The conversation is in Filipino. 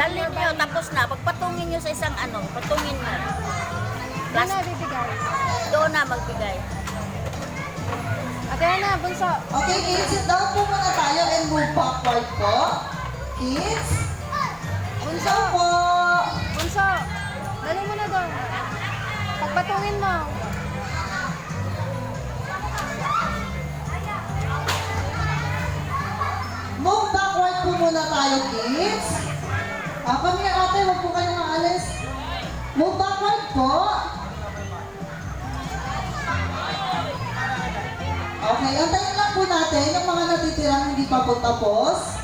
Dalhin nyo, tapos na. Pagpatungin nyo sa isang ano, patungin mo. Doon na bibigay. Doon na magbigay. Ate na, bunso. Okay, kids, sit down po muna tayo and move backward po. Kids, Bunso. down po. Bunso. Dali mo na doon. Pagpatungin mo. Move backward po muna tayo, kids. Kami ate, huwag po kayong aalis. Move backward po. Okay, antayin lang po natin yung mga natitirang hindi pa po tapos.